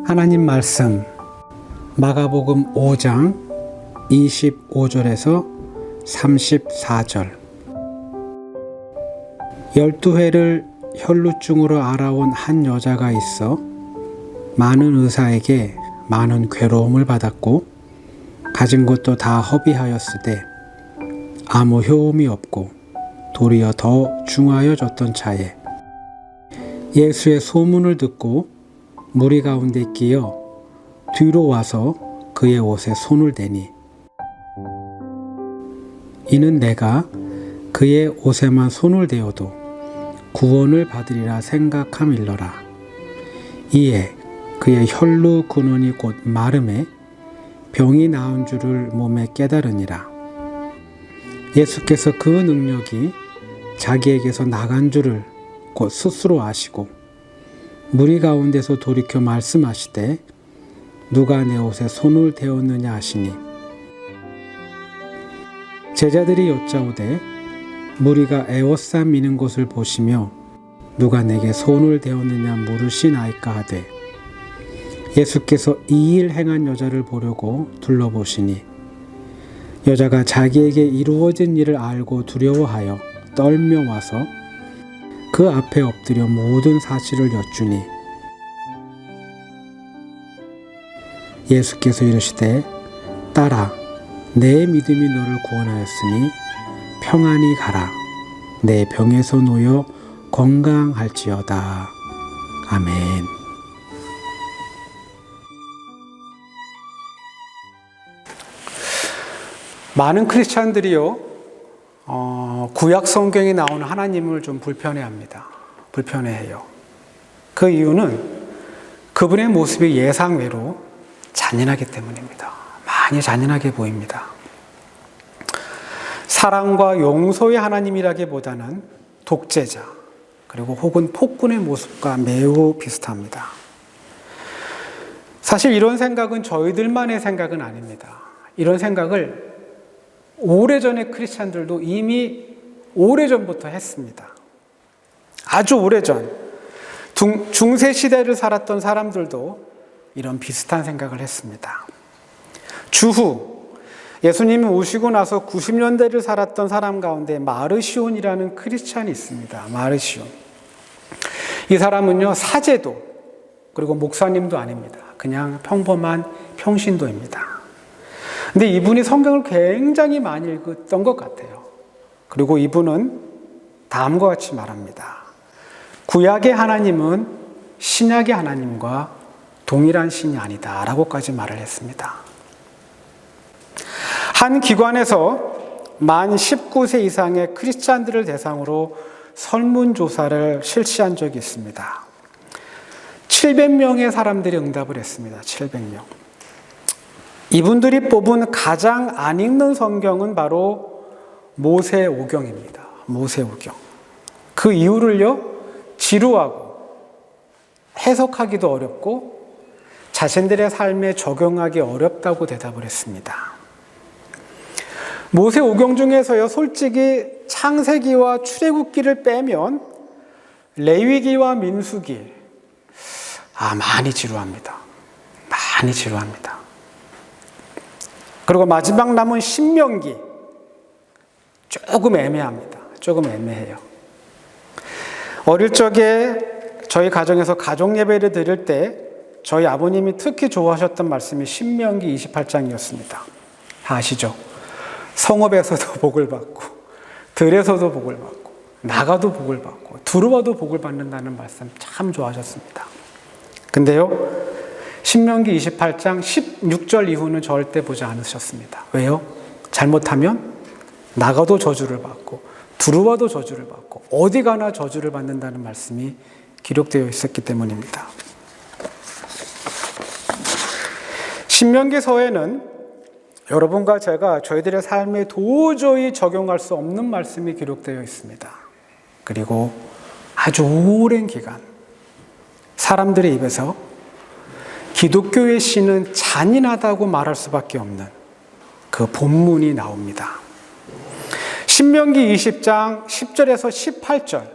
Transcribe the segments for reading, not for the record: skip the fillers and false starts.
하나님 말씀 마가복음 5장 25절에서 34절. 12회를 혈루증으로 알아온 한 여자가 있어 많은 의사에게 많은 괴로움을 받았고 가진 것도 다 허비하였으되 아무 효험이 없고 도리어 더 중하여졌던 차에 예수의 소문을 듣고 무리 가운데 끼어 뒤로 와서 그의 옷에 손을 대니 이는 내가 그의 옷에만 손을 대어도 구원을 받으리라 생각함일러라. 이에 그의 혈루 근원이 곧 마름에 병이 나은 줄을 몸에 깨달으니라. 예수께서 그 능력이 자기에게서 나간 줄을 곧 스스로 아시고 무리 가운데서 돌이켜 말씀하시되 누가 내 옷에 손을 대었느냐 하시니 제자들이 여짜오되 무리가 에워싸 미는 것을 보시며 누가 내게 손을 대었느냐 물으시나이까 하되 예수께서 이 일 행한 여자를 보려고 둘러보시니 여자가 자기에게 이루어진 일을 알고 두려워하여 떨며 와서 그 앞에 엎드려 모든 사실을 여쭈니 예수께서 이르시되 딸아 내 믿음이 너를 구원하였으니 평안히 가라. 내 병에서 놓여 건강할지어다. 아멘. 많은 크리스찬들이요 구약 성경에 나오는 하나님을 좀 불편해합니다. 불편해해요. 그 이유는 그분의 모습이 예상외로 잔인하기 때문입니다. 많이 잔인하게 보입니다. 사랑과 용서의 하나님이라기보다는 독재자 그리고 혹은 폭군의 모습과 매우 비슷합니다. 사실 이런 생각은 저희들만의 생각은 아닙니다. 이런 생각을 오래전의 크리스찬들도 이미 오래전부터 했습니다. 아주 오래전 중세시대를 살았던 사람들도 이런 비슷한 생각을 했습니다. 주후 예수님이 오시고 나서 90년대를 살았던 사람 가운데 마르시온이라는 크리스찬이 있습니다. 마르시온. 이 사람은요 사제도 그리고 목사님도 아닙니다. 그냥 평범한 평신도입니다. 근데 이분이 성경을 굉장히 많이 읽었던 것 같아요. 그리고 이분은 다음과 같이 말합니다. 구약의 하나님은 신약의 하나님과 동일한 신이 아니다 라고까지 말을 했습니다. 한 기관에서 만 19세 이상의 크리스찬들을 대상으로 설문조사를 실시한 적이 있습니다. 700명의 사람들이 응답을 했습니다. 700명. 이분들이 뽑은 가장 안 읽는 성경은 바로 모세오경입니다. 모세오경. 그 이유를요, 지루하고 해석하기도 어렵고 자신들의 삶에 적용하기 어렵다고 대답을 했습니다. 모세오경 중에서요, 솔직히 창세기와 출애굽기를 빼면 레위기와 민수기, 많이 지루합니다. 많이 지루합니다. 그리고 마지막 남은 신명기, 조금 애매합니다. 조금 애매해요. 어릴 적에 저희 가정에서 가족 예배를 드릴 때 저희 아버님이 특히 좋아하셨던 말씀이 신명기 28장이었습니다. 아시죠? 성읍에서도 복을 받고 들에서도 복을 받고 나가도 복을 받고 들어와도 복을 받는다는 말씀 참 좋아하셨습니다. 근데요 신명기 28장 16절 이후는 절대 보지 않으셨습니다. 왜요? 잘못하면 나가도 저주를 받고 들어와도 저주를 받고 어디 가나 저주를 받는다는 말씀이 기록되어 있었기 때문입니다. 신명기서에는 여러분과 제가 저희들의 삶에 도저히 적용할 수 없는 말씀이 기록되어 있습니다. 그리고 아주 오랜 기간 사람들의 입에서 기독교의 신은 잔인하다고 말할 수밖에 없는 그 본문이 나옵니다. 신명기 20장 10절에서 18절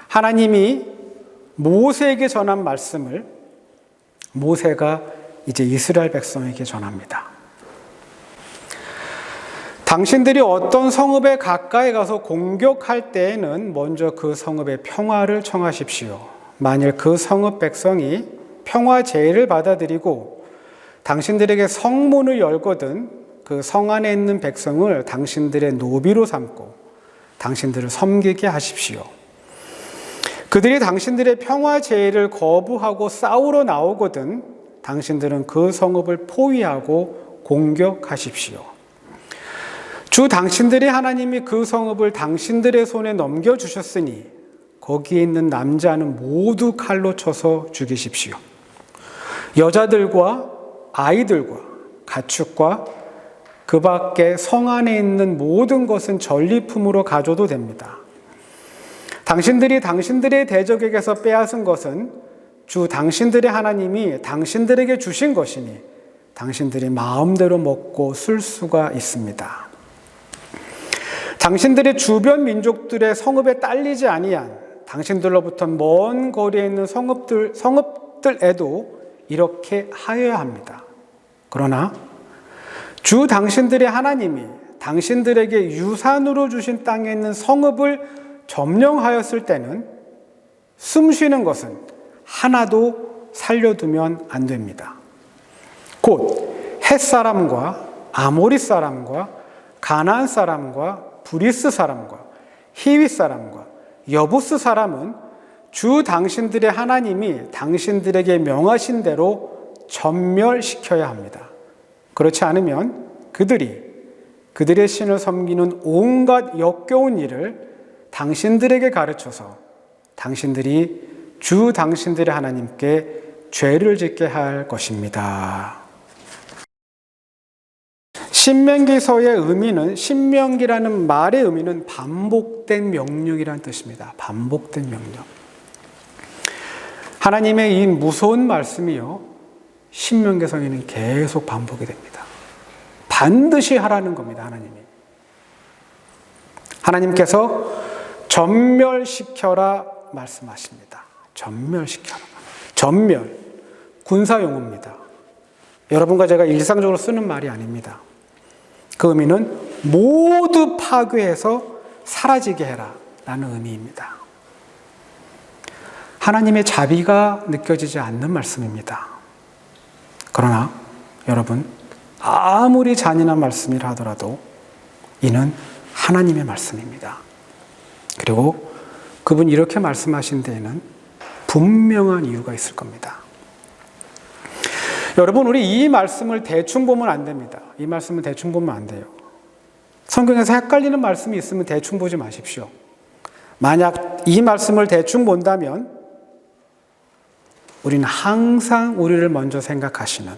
하나님이 모세에게 전한 말씀을 모세가 이제 이스라엘 백성에게 전합니다. 당신들이 어떤 성읍에 가까이 가서 공격할 때에는 먼저 그 성읍의 평화를 청하십시오. 만일 그 성읍 백성이 평화 제의를 받아들이고 당신들에게 성문을 열거든 그 성 안에 있는 백성을 당신들의 노비로 삼고 당신들을 섬기게 하십시오. 그들이 당신들의 평화 제의를 거부하고 싸우러 나오거든 당신들은 그 성읍을 포위하고 공격하십시오. 주 당신들의 하나님이 그 성읍을 당신들의 손에 넘겨주셨으니 거기에 있는 남자는 모두 칼로 쳐서 죽이십시오. 여자들과 아이들과 가축과 그 밖에 성 안에 있는 모든 것은 전리품으로 가져도 됩니다. 당신들이 당신들의 대적에게서 빼앗은 것은 주 당신들의 하나님이 당신들에게 주신 것이니 당신들이 마음대로 먹고 쓸 수가 있습니다. 당신들의 주변 민족들의 성읍에 딸리지 아니한 당신들로부터 먼 거리에 있는 성읍들에도 이렇게 하여야 합니다. 그러나 주 당신들의 하나님이 당신들에게 유산으로 주신 땅에 있는 성읍을 점령하였을 때는 숨쉬는 것은 하나도 살려두면 안 됩니다. 곧 헷사람과 아모리 사람과 가나안 사람과 브리스 사람과 히윗 사람과 여부스 사람은 주 당신들의 하나님이 당신들에게 명하신 대로 전멸시켜야 합니다. 그렇지 않으면 그들의 신을 섬기는 온갖 역겨운 일을 당신들에게 가르쳐서 당신들이 주 당신들의 하나님께 죄를 짓게 할 것입니다. 신명기서의 의미는 신명기라는 말의 의미는 반복된 명령이라는 뜻입니다. 반복된 명령. 하나님의 이 무서운 말씀이요 신명기서에는 계속 반복이 됩니다. 반드시 하라는 겁니다. 하나님께서 전멸시켜라 말씀하십니다. 전멸시켜라. 전멸 군사용어입니다. 여러분과 제가 일상적으로 쓰는 말이 아닙니다. 그 의미는 모두 파괴해서 사라지게 해라 라는 의미입니다. 하나님의 자비가 느껴지지 않는 말씀입니다. 그러나 여러분 아무리 잔인한 말씀이라 하더라도 이는 하나님의 말씀입니다. 그리고 그분이 이렇게 말씀하신 데에는 분명한 이유가 있을 겁니다. 여러분 우리 이 말씀을 대충 보면 안 됩니다. 이 말씀을 대충 보면 안 돼요. 성경에서 헷갈리는 말씀이 있으면 대충 보지 마십시오. 만약 이 말씀을 대충 본다면 우리는 항상 우리를 먼저 생각하시는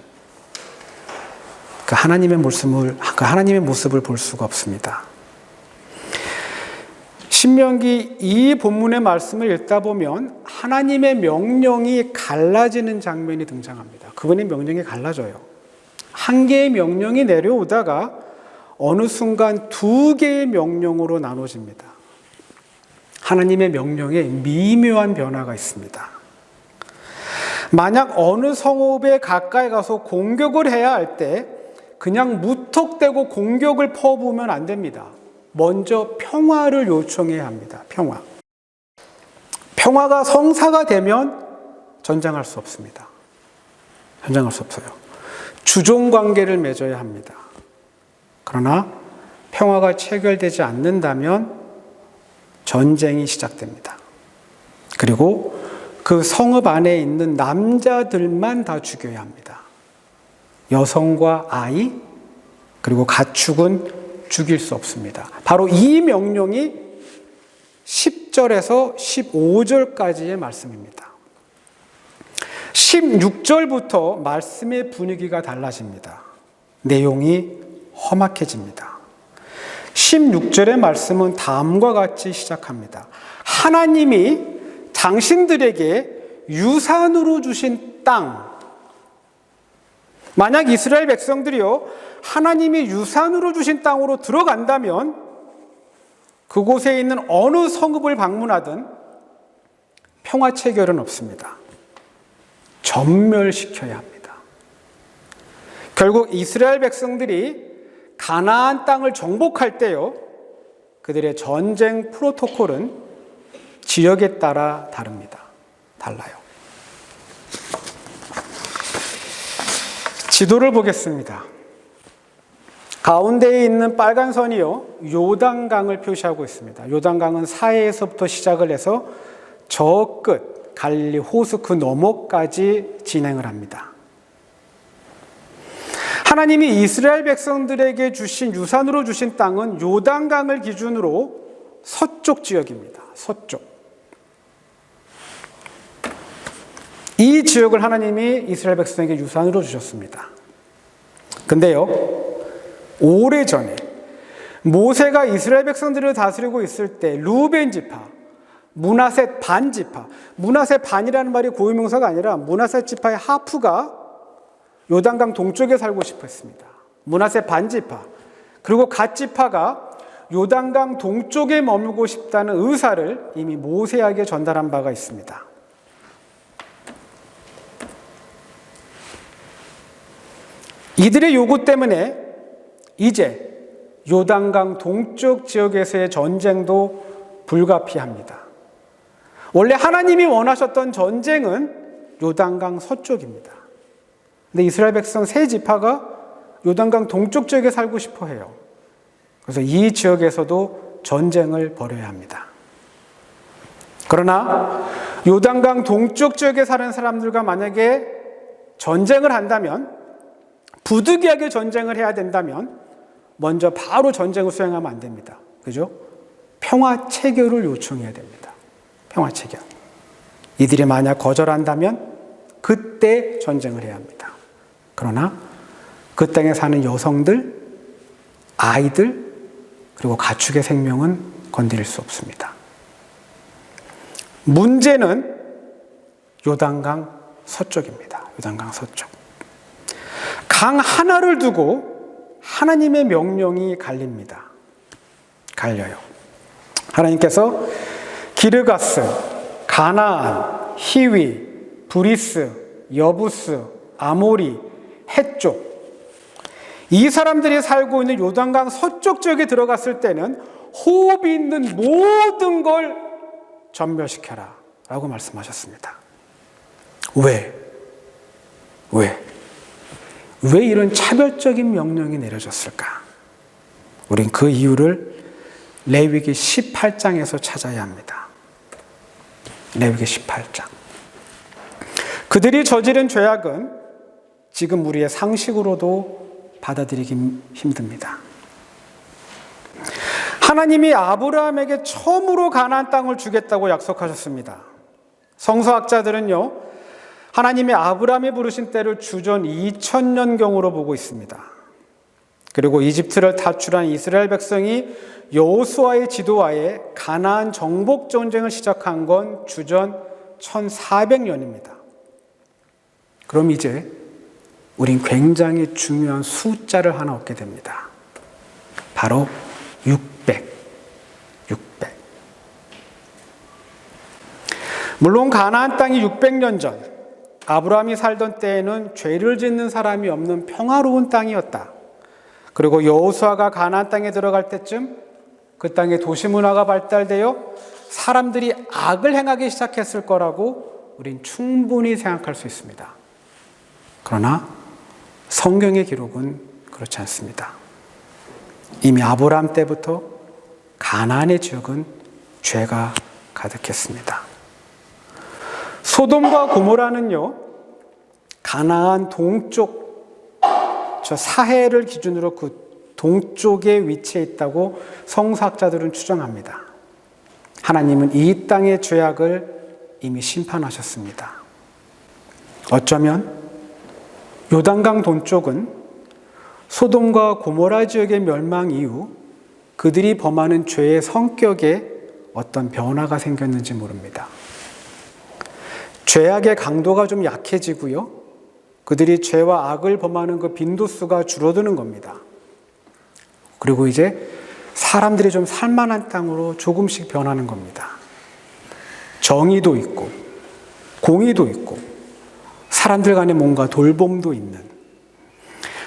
그 하나님의 모습을 볼 수가 없습니다. 신명기 이 본문의 말씀을 읽다 보면 하나님의 명령이 갈라지는 장면이 등장합니다. 그분의 명령이 갈라져요. 한 개의 명령이 내려오다가 어느 순간 두 개의 명령으로 나눠집니다. 하나님의 명령에 미묘한 변화가 있습니다. 만약 어느 성읍에 가까이 가서 공격을 해야 할 때 그냥 무턱대고 공격을 퍼부으면 안 됩니다. 먼저 평화를 요청해야 합니다. 평화가 성사가 되면 전쟁할 수 없습니다. 전쟁할 수 없어요. 주종 관계를 맺어야 합니다. 그러나 평화가 체결되지 않는다면 전쟁이 시작됩니다. 그리고 그 성읍 안에 있는 남자들만 다 죽여야 합니다. 여성과 아이 그리고 가축은 죽일 수 없습니다. 바로 이 명령이 10절에서 15절까지의 말씀입니다. 16절부터 말씀의 분위기가 달라집니다. 내용이 험악해집니다. 16절의 말씀은 다음과 같이 시작합니다. 하나님이 당신들에게 유산으로 주신 땅, 만약 이스라엘 백성들이요 하나님이 유산으로 주신 땅으로 들어간다면 그곳에 있는 어느 성읍을 방문하든 평화 체결은 없습니다. 전멸시켜야 합니다. 결국 이스라엘 백성들이 가나안 땅을 정복할 때요, 그들의 전쟁 프로토콜은 지역에 따라 다릅니다. 달라요. 지도를 보겠습니다. 가운데에 있는 빨간 선이요, 요단강을 표시하고 있습니다. 요단강은 사해에서부터 시작을 해서 저 끝, 갈릴리 호수 그 너머까지 진행을 합니다. 하나님이 이스라엘 백성들에게 주신, 유산으로 주신 땅은 요단강을 기준으로 서쪽 지역입니다. 서쪽. 이 지역을 하나님이 이스라엘 백성에게 유산으로 주셨습니다. 근데요, 오래전에 모세가 이스라엘 백성들을 다스리고 있을 때 루벤 지파, 므낫셋 반 지파, 므낫셋 반이라는 말이 고유명사가 아니라 므낫셋 지파의 하프가 요단강 동쪽에 살고 싶어 했습니다. 므낫셋 반 지파, 그리고 갓 지파가 요단강 동쪽에 머물고 싶다는 의사를 이미 모세에게 전달한 바가 있습니다. 이들의 요구 때문에 이제 요단강 동쪽 지역에서의 전쟁도 불가피합니다. 원래 하나님이 원하셨던 전쟁은 요단강 서쪽입니다. 근데 이스라엘 백성 세 지파가 요단강 동쪽 지역에 살고 싶어 해요. 그래서 이 지역에서도 전쟁을 벌여야 합니다. 그러나 요단강 동쪽 지역에 사는 사람들과 만약에 전쟁을 한다면, 부득이하게 전쟁을 해야 된다면 먼저 바로 전쟁을 수행하면 안 됩니다. 그죠? 평화 체결을 요청해야 됩니다. 평화 체결. 이들이 만약 거절한다면 그때 전쟁을 해야 합니다. 그러나 그 땅에 사는 여성들, 아이들, 그리고 가축의 생명은 건드릴 수 없습니다. 문제는 요단강 서쪽입니다. 요단강 서쪽. 강 하나를 두고 하나님의 명령이 갈립니다. 갈려요. 하나님께서 기르가스, 가나안, 히위, 브리스, 여부스, 아모리, 헷족, 이 사람들이 살고 있는 요단강 서쪽 지역에 들어갔을 때는 호흡이 있는 모든 걸 전멸시켜라 라고 말씀하셨습니다. 왜 이런 차별적인 명령이 내려졌을까? 우린 그 이유를 레위기 18장에서 찾아야 합니다. 레위기 18장. 그들이 저지른 죄악은 지금 우리의 상식으로도 받아들이기 힘듭니다. 하나님이 아브라함에게 처음으로 가나안 땅을 주겠다고 약속하셨습니다. 성서학자들은요, 하나님이 아브라함이 부르신 때를 주전 2000년경으로 보고 있습니다. 그리고 이집트를 탈출한 이스라엘 백성이 여호수아의 지도하에 가나안 정복 전쟁을 시작한 건 주전 1400년입니다. 그럼 이제 우린 굉장히 중요한 숫자를 하나 얻게 됩니다. 바로 600. 물론 가나안 땅이 600년 전 아브라함이 살던 때에는 죄를 짓는 사람이 없는 평화로운 땅이었다. 그리고 여호수아가 가나안 땅에 들어갈 때쯤 그 땅의 도시 문화가 발달되어 사람들이 악을 행하기 시작했을 거라고 우린 충분히 생각할 수 있습니다. 그러나 성경의 기록은 그렇지 않습니다. 이미 아브라함 때부터 가나안의 지역은 죄가 가득했습니다. 소돔과 고모라는요, 가나안 동쪽, 저 사해를 기준으로 그 동쪽에 위치해 있다고 성서학자들은 추정합니다. 하나님은 이 땅의 죄악을 이미 심판하셨습니다. 어쩌면 요단강 동쪽은 소돔과 고모라 지역의 멸망 이후 그들이 범하는 죄의 성격에 어떤 변화가 생겼는지 모릅니다. 죄악의 강도가 좀 약해지고요, 그들이 죄와 악을 범하는 그 빈도수가 줄어드는 겁니다. 그리고 이제 사람들이 좀 살만한 땅으로 조금씩 변하는 겁니다. 정의도 있고 공의도 있고 사람들 간에 뭔가 돌봄도 있는,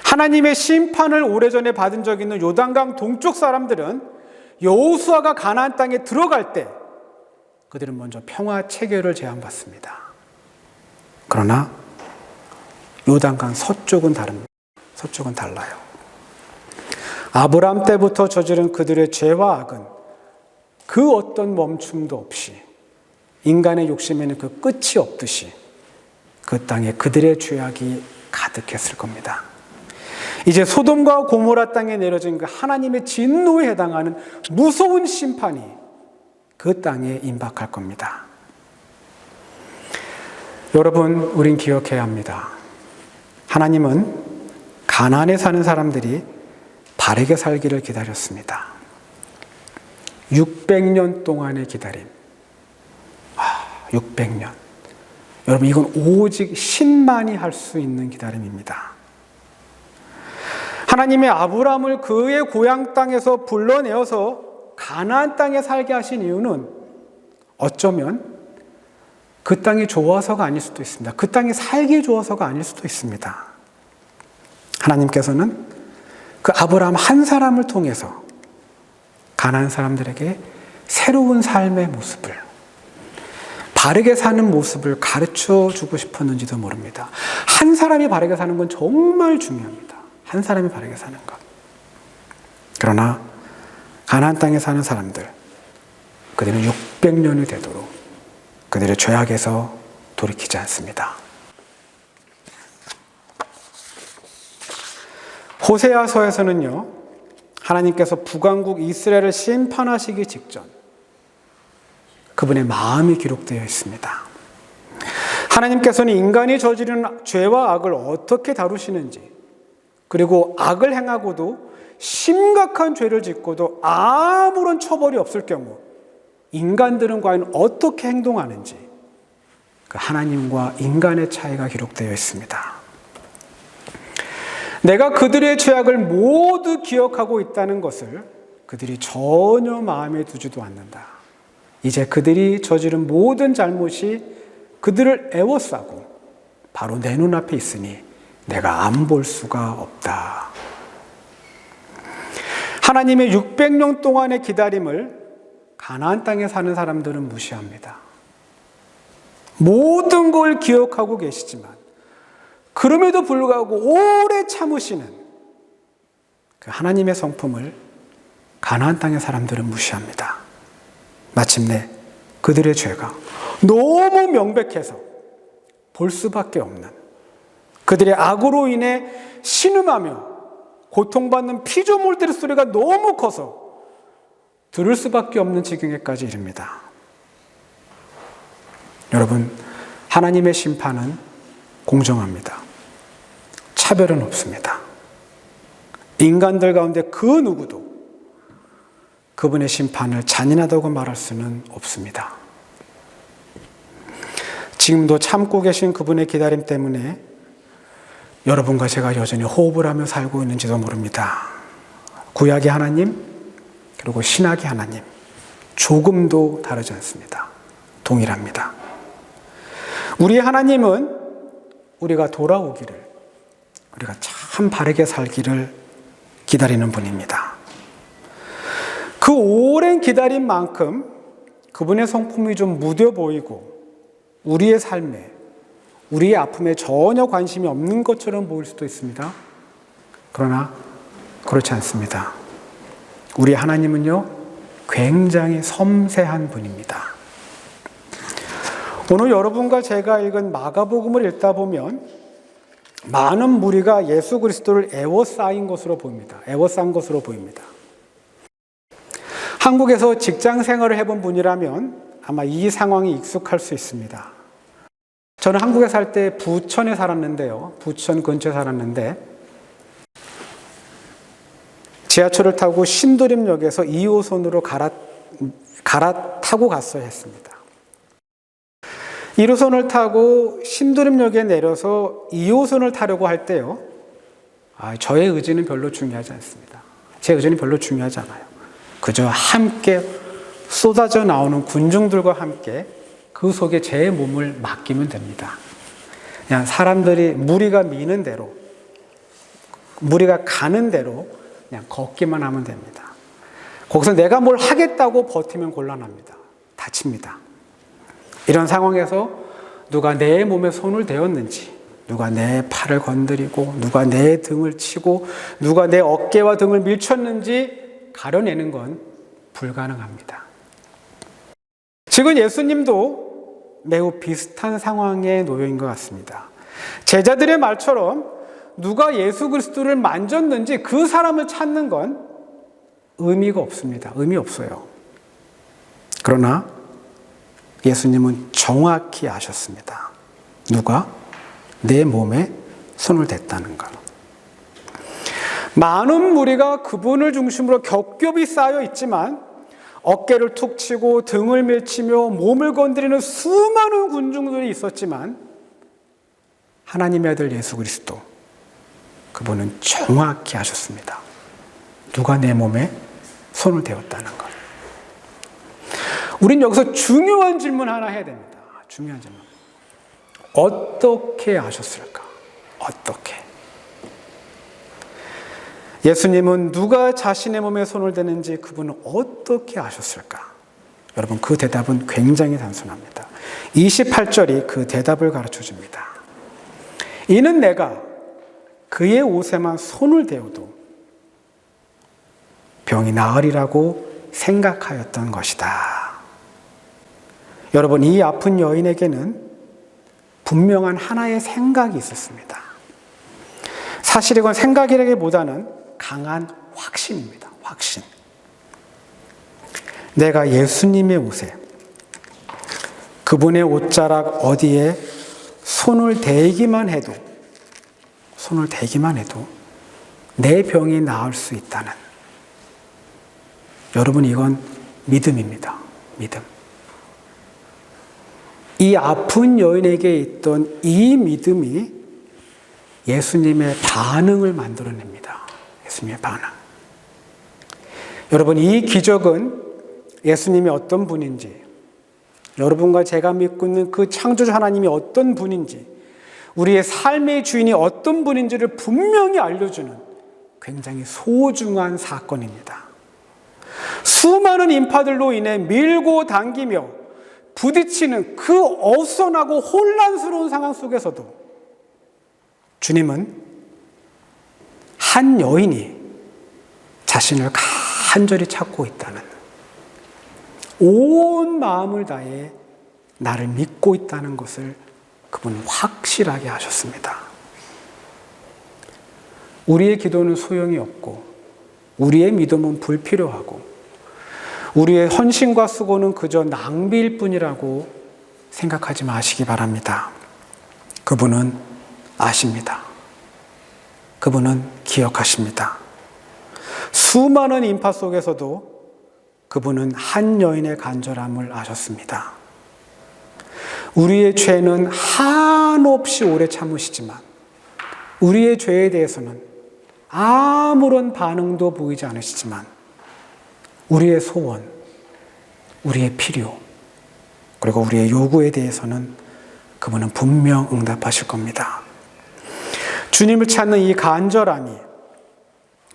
하나님의 심판을 오래전에 받은 적이 있는 요단강 동쪽 사람들은 여호수아가 가나안 땅에 들어갈 때 그들은 먼저 평화 체결을 제안받습니다. 그러나 요단강 서쪽은 다릅니다. 서쪽은 달라요. 아브라함 때부터 저지른 그들의 죄와 악은 그 어떤 멈춤도 없이 인간의 욕심에는 그 끝이 없듯이 그 땅에 그들의 죄악이 가득했을 겁니다. 이제 소돔과 고모라 땅에 내려진 그 하나님의 진노에 해당하는 무서운 심판이 그 땅에 임박할 겁니다. 여러분, 우린 기억해야 합니다. 하나님은 가나안에 사는 사람들이 바르게 살기를 기다렸습니다. 600년 동안의 기다림. 600년. 여러분, 이건 오직 신만이 할 수 있는 기다림입니다. 하나님의 아브라함을 그의 고향 땅에서 불러내어서 가나안 땅에 살게 하신 이유는 어쩌면 그 땅이 좋아서가 아닐 수도 있습니다. 그 땅이 살기 좋아서가 아닐 수도 있습니다. 하나님께서는 그 아브라함 한 사람을 통해서 가나안 사람들에게 새로운 삶의 모습을, 바르게 사는 모습을 가르쳐 주고 싶었는지도 모릅니다. 한 사람이 바르게 사는 건 정말 중요합니다. 한 사람이 바르게 사는 것. 그러나 가나안 땅에 사는 사람들, 그들은 600년이 되도록 그들의 죄악에서 돌이키지 않습니다. 호세아서에서는요, 하나님께서 북왕국 이스라엘을 심판하시기 직전 그분의 마음이 기록되어 있습니다. 하나님께서는 인간이 저지른 죄와 악을 어떻게 다루시는지, 그리고 악을 행하고도 심각한 죄를 짓고도 아무런 처벌이 없을 경우 인간들은 과연 어떻게 행동하는지, 그 하나님과 인간의 차이가 기록되어 있습니다. 내가 그들의 죄악을 모두 기억하고 있다는 것을 그들이 전혀 마음에 두지도 않는다. 이제 그들이 저지른 모든 잘못이 그들을 애워싸고 바로 내 눈앞에 있으니 내가 안 볼 수가 없다. 하나님의 600년 동안의 기다림을 가나안 땅에 사는 사람들은 무시합니다. 모든 걸 기억하고 계시지만 그럼에도 불구하고 오래 참으시는 그 하나님의 성품을 가나안 땅의 사람들은 무시합니다. 마침내 그들의 죄가 너무 명백해서 볼 수밖에 없는, 그들의 악으로 인해 신음하며 고통받는 피조물들의 소리가 너무 커서 들을 수밖에 없는 지경에까지 이릅니다. 여러분, 하나님의 심판은 공정합니다. 차별은 없습니다. 인간들 가운데 그 누구도 그분의 심판을 잔인하다고 말할 수는 없습니다. 지금도 참고 계신 그분의 기다림 때문에 여러분과 제가 여전히 호흡을 하며 살고 있는지도 모릅니다. 구약의 하나님, 그리고 신약의 하나님, 조금도 다르지 않습니다. 동일합니다. 우리 하나님은 우리가 돌아오기를, 우리가 참 바르게 살기를 기다리는 분입니다. 그 오랜 기다림만큼 그분의 성품이 좀 무뎌 보이고 우리의 삶에, 우리의 아픔에 전혀 관심이 없는 것처럼 보일 수도 있습니다. 그러나 그렇지 않습니다. 우리 하나님은요, 굉장히 섬세한 분입니다. 오늘 여러분과 제가 읽은 마가복음을 읽다 보면 많은 무리가 예수 그리스도를 애워싸인 것으로 보입니다. 애워싼 것으로 보입니다. 한국에서 직장 생활을 해본 분이라면 아마 이 상황이 익숙할 수 있습니다. 저는 한국에 살 때 부천에 살았는데요. 부천 근처에 살았는데 지하철을 타고 신도림역에서 2호선으로 갈아타고 갔어야 했습니다. 1호선을 타고 신도림역에 내려서 2호선을 타려고 할 때요, 저의 의지는 별로 중요하지 않습니다. 제 의지는 별로 중요하지 않아요. 그저 함께 쏟아져 나오는 군중들과 함께 그 속에 제 몸을 맡기면 됩니다. 그냥 사람들이 무리가 미는 대로, 무리가 가는 대로 그냥 걷기만 하면 됩니다. 거기서 내가 뭘 하겠다고 버티면 곤란합니다. 다칩니다. 이런 상황에서 누가 내 몸에 손을 대었는지, 누가 내 팔을 건드리고, 누가 내 등을 치고, 누가 내 어깨와 등을 밀쳤는지 가려내는 건 불가능합니다. 지금 예수님도 매우 비슷한 상황에 놓여인 것 같습니다. 제자들의 말처럼 누가 예수 그리스도를 만졌는지 그 사람을 찾는 건 의미가 없습니다. 의미 없어요. 그러나 예수님은 정확히 아셨습니다. 누가 내 몸에 손을 댔다는 것. 많은 무리가 그분을 중심으로 겹겹이 쌓여 있지만 어깨를 툭 치고 등을 밀치며 몸을 건드리는 수많은 군중들이 있었지만 하나님의 아들 예수 그리스도, 그분은 정확히 아셨습니다. 누가 내 몸에 손을 대었다는 것. 우린 여기서 중요한 질문 하나 해야 됩니다. 중요한 질문. 어떻게 아셨을까? 어떻게? 예수님은 누가 자신의 몸에 손을 대는지 그분은 어떻게 아셨을까? 여러분, 그 대답은 굉장히 단순합니다. 28절이 그 대답을 가르쳐 줍니다. 이는 내가 그의 옷에만 손을 대어도 병이 나으리라고 생각하였던 것이다. 여러분, 이 아픈 여인에게는 분명한 하나의 생각이 있었습니다. 사실 이건 생각이라기보다는 강한 확신입니다. 확신. 내가 예수님의 옷에, 그분의 옷자락 어디에 손을 대기만 해도 내 병이 나을 수 있다는, 여러분, 이건 믿음입니다. 믿음. 이 아픈 여인에게 있던 이 믿음이 예수님의 반응을 만들어냅니다. 예수님의 반응. 여러분, 이 기적은 예수님이 어떤 분인지, 여러분과 제가 믿고 있는 그 창조주 하나님이 어떤 분인지, 우리의 삶의 주인이 어떤 분인지를 분명히 알려주는 굉장히 소중한 사건입니다. 수많은 인파들로 인해 밀고 당기며 부딪히는 그 어수선하고 혼란스러운 상황 속에서도 주님은 한 여인이 자신을 간절히 찾고 있다는, 온 마음을 다해 나를 믿고 있다는 것을 그분은 확실하게 하셨습니다. 우리의 기도는 소용이 없고, 우리의 믿음은 불필요하고, 우리의 헌신과 수고는 그저 낭비일 뿐이라고 생각하지 마시기 바랍니다. 그분은 아십니다. 그분은 기억하십니다. 수많은 인파 속에서도 그분은 한 여인의 간절함을 아셨습니다. 우리의 죄는 한없이 오래 참으시지만 우리의 죄에 대해서는 아무런 반응도 보이지 않으시지만 우리의 소원, 우리의 필요, 그리고 우리의 요구에 대해서는 그분은 분명 응답하실 겁니다. 주님을 찾는 이 간절함이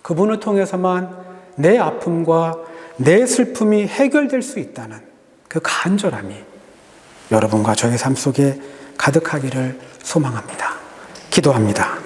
그분을 통해서만 내 아픔과 내 슬픔이 해결될 수 있다는 그 간절함이 여러분과 저의 삶 속에 가득하기를 소망합니다. 기도합니다.